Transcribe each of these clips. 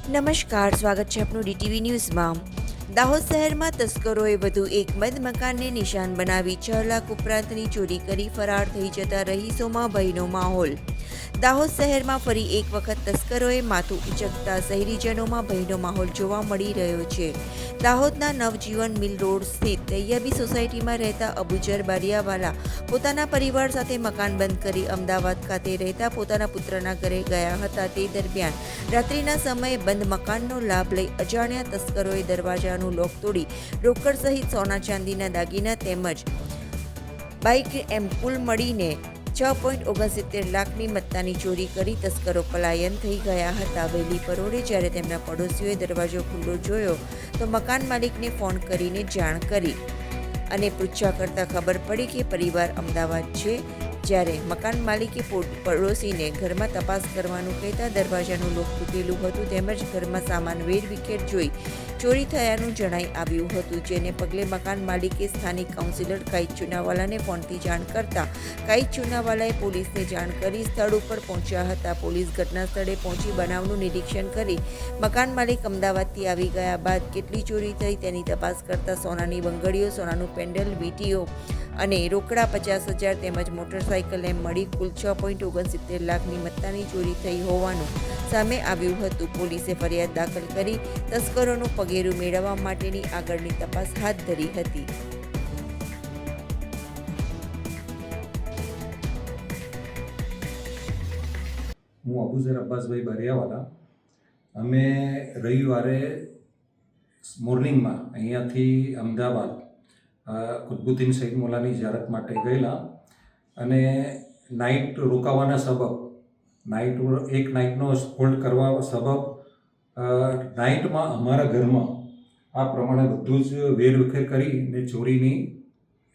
નમસ્કાર, સ્વાગત છે આપનું ડીટીવી ન્યૂઝમાં। દાહોદ શહેરમાં તસ્કરોએ વધુ એક બંધ મકાનને નિશાન બનાવી 6 લાખ ઉપરાંતની ચોરી કરી ફરાર થઈ જતા રહીશોમાં ભયનો માહોલ। દાહોદ શહેરમાં ફરી એક વખત તસ્કરોએ માથું ઉચકતા શહેરીજનોમાં ભયનો માહોલ જોવા મળી રહ્યો છે। દાહોદના નવજીવન મિલ રોડ સ્થિત તૈયબી સોસાયટીમાં રહેતા અબુજર બારિયાવાલા પોતાના પરિવાર સાથે મકાન બંધ કરી અમદાવાદ ખાતે રહેતા પોતાના પુત્રના ઘરે ગયા હતા। તે દરમિયાન રાત્રિના સમયે બંધ મકાનનો લાભ લઈ અજાણ્યા તસ્કરોએ દરવાજાનું લોક તોડી રોકડ સહિત સોના ચાંદીના દાગીના તેમજ બાઇક એમ કુલ મળીને 6.69 લાખની મત્તાની ચોરી કરી તસ્કરો પલાયન થઈ ગયા હતા। વહેલી પરોઢે જ્યારે તેમના પડોશીઓએ દરવાજો ખુલ્લો જોયો તો મકાન માલિકને ફોન કરીને જાણ કરી અને પૂછા કરતાં ખબર પડી કે પરિવાર અમદાવાદ છે। જ્યારે મકાન માલિકે પડોશીને ઘરમાં તપાસ કરવાનું કહેતા દરવાજાનું લોક તૂટેલું હતું તેમજ ઘરમાં સામાન વેરવિખેર જોઈ ચોરી થયાનું જણાઈ આવ્યું હતું, જેને પગલે મકાન માલિકે સ્થાનિક કાઉન્સિલર કાઈત ચુનાવાલાને ફોનથી જાણ કરતા કાઈત ચુનાવાલાએ પોલીસને જાણ કરી સ્થળ ઉપર પહોંચ્યા હતા। પોલીસ ઘટના સ્થળે પહોંચી બનાવનું નિરીક્ષણ કરી મકાન માલિક અમદાવાદથી આવી ગયા બાદ કેટલી ચોરી થઈ તેની તપાસ કરતા સોનાની બંગડીઓ, સોનાનું પેન્ડલ, વીટીઓ અને રોકડા 50,000 તેમજ મોટરસાઇકલ એમ મળી કુલ 6.69 લાખની મત્તાની ચોરી થઈ હોવાનું સામે આવ્યું હતું। પોલીસે ફરિયાદ દાખલ કરી તસ્કરોનું પગેરું મેળવવા માટેની આગળની તપાસ હાથ ધરી હતી। હું અબુજર અબ્બાસભાઈ બારિયાવાલા। અમે રવિવારે મોર્નિંગમાં અહીંયાથી અમદાવાદ કુતબુદ્દીન શહીદ મોલાની ઝિયારત માટે ગયેલા અને નાઇટ રોકાવાના સબબ એક નાઇટનો હોલ્ડ કરવા સબબ નાઇટમાં અમારા ઘરમાં આ પ્રમાણે બધું જ વેરવિખેર કરીને ચોરીની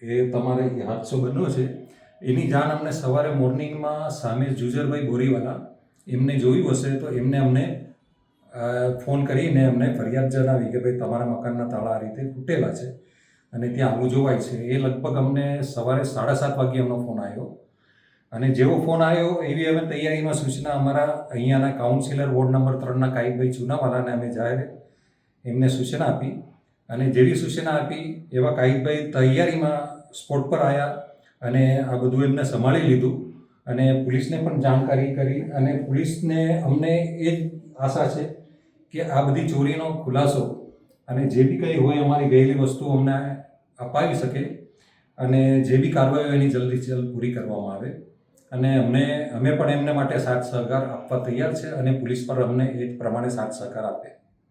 એ તમારે હાદસો બન્યો છે। એની જાણ અમને સવારે મોર્નિંગમાં સામે જુજરભાઈ બોરીવાલા એમને જોયું હશે તો એમને અમને ફોન કરીને અમને ફરિયાદ જણાવી કે ભાઈ તમારા મકાનના તાળા આ રીતે તૂટેલા છે અને ત્યાં આવું જોવાય છે। એ લગભગ અમને સવારે 7:30 વાગ્યે અમનો ફોન આવ્યો અને જેવો ફોન આવ્યો એવી અમે તૈયારીમાં સૂચના અમારા અહીંયાના કાઉન્સિલર વોર્ડ નંબર 3ના કાઈતભાઈ ચુનાવાલાને અમે જાહેર એમને સૂચના આપી અને જેવી સૂચના આપી એવા કાઈતભાઈ તૈયારીમાં સ્પોટ પર આવ્યા અને આ બધું એમને સંભાળી લીધું અને પોલીસને પણ જાણકારી કરી અને પોલીસને અમને એ જ આશા છે કે આ બધી ચોરીનો ખુલાસો અને જે બી કંઈ હોય અમારી ગયેલી વસ્તુ અમને અપાવી શકે અને જે બી કાર્યવાહી એની જલ્દી જલ્દ પૂરી કરવામાં આવે અને અમે પણ એમને માટે સાથ સહકાર આપવા તૈયાર છે અને પોલીસ પર અમને એ જ પ્રમાણે સાથ સહકાર આપે।